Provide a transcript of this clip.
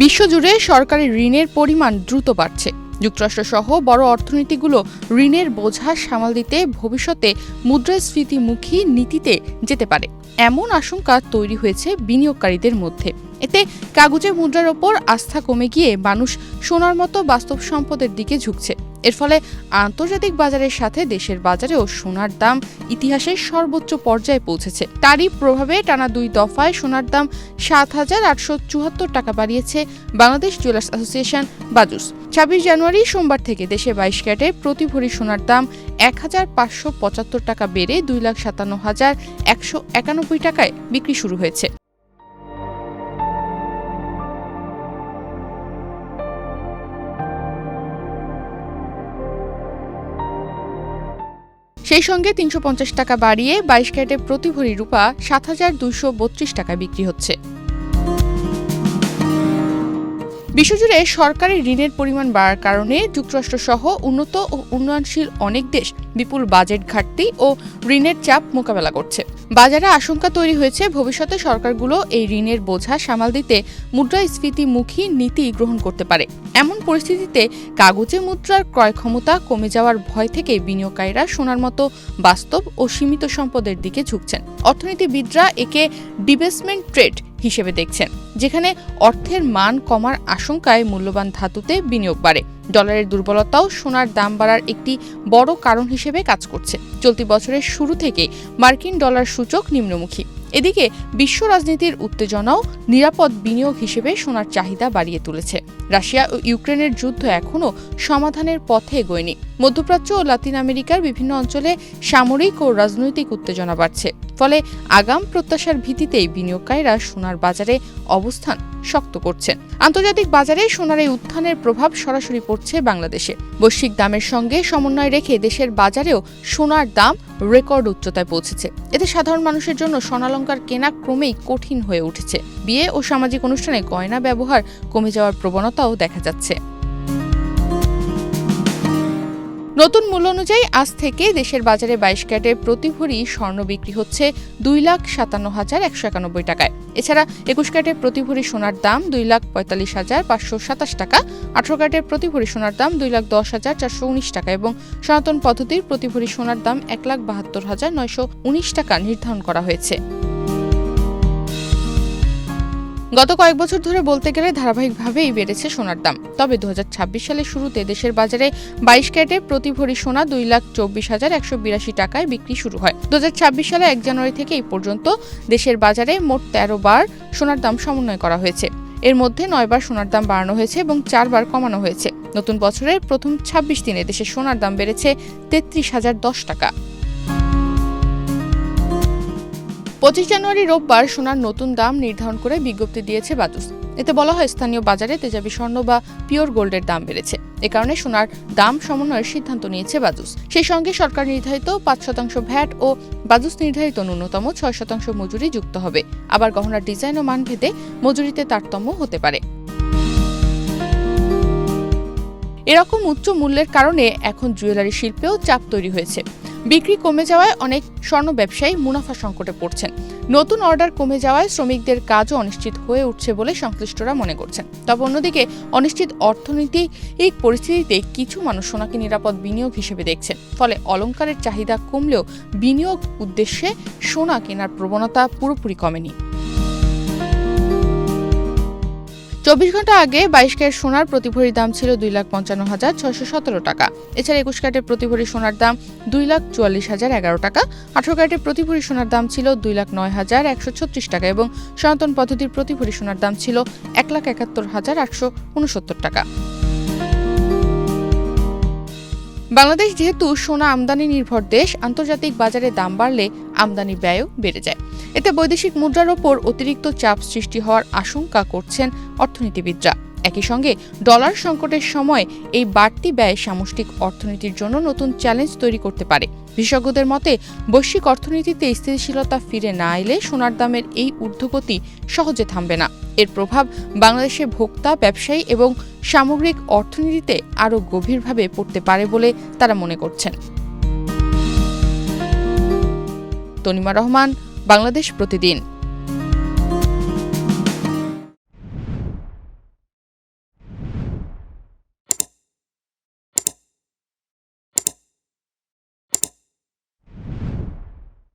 বিশ্বজুড়ে সরকারি ঋণের পরিমাণ দ্রুত বাড়ছে। যুক্তরাষ্ট্রসহ বড় অর্থনীতিগুলো ঋণের বোঝা সামাল দিতে ভবিষ্যতে মুদ্রাস্ফীতিমুখী নীতিতে যেতে পারে এমন আশঙ্কা তৈরি হয়েছে বিনিয়োগকারীদের মধ্যে। এতে কাগজে মুদ্রার ওপর আস্থা কমে গিয়ে মানুষ সোনার মতো বাস্তব সম্পদের দিকে ঝুঁকছে। এর ফলে আন্তর্জাতিক বাজারের সাথে দেশের বাজারেও সোনার দাম ইতিহাসের সর্বোচ্চ পর্যায়ে পৌঁছেছে। তারই প্রভাবে টানা 2 দফায় সোনার দাম ৭,৮৭৪ টাকা বাড়িয়েছে বাংলাদেশ জুয়েলার্স অ্যাসোসিয়েশন বাজুস। ২৬ জানুয়ারি সোমবার থেকে দেশে ২২ ক্যারেটের প্রতি ভরি সোনার দাম ১,৫৭৫ টাকা বেড়ে ২,৫৭,১৯১ টাকায় বিক্রি শুরু হয়েছে। সেই সঙ্গে ৩৫০ টাকা বাড়িয়ে ২২ ক্যারেটের প্রতি ভরি রূপা ৭,২৩২ টাকায় বিক্রি হচ্ছে। বিশ্বজুড়ে সরকারি ঋণের পরিমাণ বাড়ার কারণে যুক্তরাষ্ট্রসহ উন্নত ও উন্নয়নশীল অনেক দেশ বিপুল বাজেট ঘাটতি ও ঋণের চাপ মোকাবেলা করছে। বাজারে আশঙ্কা তৈরি হয়েছে ভবিষ্যতে সরকারগুলো এই ঋণের বোঝা সামাল দিতে মুদ্রাস্ফীতিমুখী নীতি গ্রহণ করতে পারে। এমন পরিস্থিতিতে কাগজে মুদ্রার ক্রয় ক্ষমতা কমে যাওয়ার ভয় থেকে বিনিয়োগকারীরা সোনার মতো বাস্তব ও সীমিত সম্পদের দিকে ঝুঁকছেন। অর্থনীতিবিদরা একে ডিবেসমেন্ট ট্রেড হিসেবে দেখছেন, যেখানে অর্থের মান কমার আশঙ্কায় মূল্যবান ধাতুতে বিনিয়োগ বাড়ে। ডলারের দুর্বলতাও সোনার দাম বাড়ার একটি বড় কারণ হিসেবে কাজ করছে। চলতি বছরের শুরু থেকে মার্কিন ডলার সূচক নিম্নমুখী। এদিকে বিশ্ব রাজনীতির উত্তেজনাও নিরাপদ বিনিয়োগ হিসেবে সোনার চাহিদা বাড়িয়ে তুলেছে। রাশিয়া ও ইউক্রেনের যুদ্ধ এখনও সমাধানের পথে এগোয়নি। মধ্যপ্রাচ্য ও লাতিন আমেরিকার বিভিন্ন অঞ্চলে সামরিক ও রাজনৈতিক উত্তেজনা বাড়ছে। ফলে আগাম প্রত্যাশার ভিত্তিতেই বিনিয়োগকারীরা সোনার বাজারে অবস্থান শক্ত করছেন। আন্তর্জাতিক বাজারে সোনার এই উত্থানের প্রভাব সরাসরি পড়ছে বাংলাদেশে। বৈশ্বিক দামের সঙ্গে সমন্বয় রেখে দেশের বাজারেও সোনার দাম রেকর্ড উচ্চতায় পৌঁছেছে। এতে সাধারণ মানুষের জন্য স্বর্ণালংকার কেনা ক্রমেই কঠিন হয়ে উঠেছে। বিয়ে ও সামাজিক অনুষ্ঠানে গয়না ব্যবহার কমে যাওয়ার প্রবণতাও দেখা যাচ্ছে। নতুন মূল্য অনুযায়ী আজ থেকে দেশের বাজারে ২২ ক্যারেটের প্রতি ভরি স্বর্ণ বিক্রি হচ্ছে ২,৫৭,১৯১ টাকায়। এছাড়া ২১ ক্যারেটের প্রতি ভরি সোনার দাম ২,৪৫,৫২৭ টাকা, ১৮ ক্যারেটের প্রতি ভরি সোনার দাম ২,১০,৪১৯ টাকা এবং সনাতন পদ্ধতির প্রতি ভরি সোনার দাম ১,৭২,৯১৯ টাকা নির্ধারণ করা হয়েছে। গত কয়েক বছর ধরে বলতে গেলে ধারাবাহিকভাবেই বেড়েছে সোনার দাম। তবে ২০২৬ সালের শুরুতে দেশের বাজারে ২২ ক্যারেটের প্রতি ভরি সোনা ২,২৪,১৮২ টাকায় বিক্রি শুরু হয়। ২০২৬ সালে ১ জানুয়ারি থেকে এই পর্যন্ত দেশের বাজারে মোট ১৩ বার সোনার দাম সমন্বয় করা হয়েছে। এর মধ্যে ৯ বার সোনার দাম বাড়ানো হয়েছে এবং ৪ বার কমানো হয়েছে। নতুন বছরের প্রথম ২৬ দিনে দেশের সোনার দাম বেড়েছে ৩৩,০১০ টাকা। ২৫ জানুয়ারি রোববার সোনার নতুন দাম নির্ধারণ করে বিজ্ঞপ্তি দিয়েছে বাজুস। এতে বলা হয়, স্থানীয় বাজারে তেজাবি স্বর্ণ বা পিওর গোল্ডের দাম বেড়েছে। এ কারণে সোনার দাম সমন্বয়ের সিদ্ধান্ত নিয়েছে বাজুস। সেই সঙ্গে সরকার নির্ধারিত ৫% ভ্যাট ও বাজুস নির্ধারিত ন্যূনতম ৬% মজুরি যুক্ত হবে। আবার গহনার ডিজাইন ও মান ভেদে মজুরিতে তারতম্য হতে পারে। এরকম উচ্চ মূল্যের কারণে এখন জুয়েলারি শিল্পেও চাপ তৈরি হয়েছে। বিক্রি কমে যাওয়ায় অনেক স্বর্ণ ব্যবসায়ী মুনাফা সংকটে পড়ছেন। নতুন অর্ডার কমে যাওয়ায় শ্রমিকদের কাজও অনিশ্চিত হয়ে উঠছে বলে সংশ্লিষ্টরা মনে করছেন। তবে অন্যদিকে অনিশ্চিত অর্থনৈতিক পরিস্থিতিতে কিছু মানুষ সোনাকে নিরাপদ বিনিয়োগ হিসেবে দেখছেন। ফলে অলংকারের চাহিদা কমলেও বিনিয়োগ উদ্দেশ্যে সোনা কেনার প্রবণতা পুরোপুরি কমেনি। ২৪ ঘন্টা আগে ২২ ক্যারেট সোনার প্রতি ভরি দাম ছিল ২,৫৫,৬১৭ টাকা। এছাড়া ২১ ক্যারেটের প্রতি ভরি সোনার দাম ২,৪৪,০১১ টাকা, ১৮ ক্যারেটের প্রতি ভরি সোনার দাম ছিল ২,০৯,১৩৬ টাকা এবং সনাতন পদ্ধতির প্রতি ভরি সোনার দাম ছিল ১,৭১,৮৬৯ টাকা। বাংলাদেশ যেহেতু সোনা আমদানি নির্ভর দেশ, আন্তর্জাতিক বাজারে দাম বাড়লে আমদানি ব্যয়ও বেড়ে যায়। এতে বৈদেশিক মুদ্রার ওপর অতিরিক্ত চাপ সৃষ্টি হওয়ার আশঙ্কা করছেন অর্থনীতিবিদরা। একই সঙ্গে ডলার সংকটের সময় এই বাড়তি ব্যয় সামষ্টিক অর্থনীতির জন্য নতুন চ্যালেঞ্জ তৈরি করতে পারে। বিশেষজ্ঞদের মতে, বৈশ্বিক অর্থনীতিতে স্থিতিশীলতা ফিরে না এলে সোনার দামের এই ঊর্ধ্বগতি সহজে থামবে না। এর প্রভাব বাংলাদেশে ভোক্তা, ব্যবসায়ী এবং সামগ্রিক অর্থনীতিতে আরও গভীরভাবে পড়তে পারে বলে তারা মনে করছেন। তনিমা রহমান, বাংলাদেশ প্রতিদিন।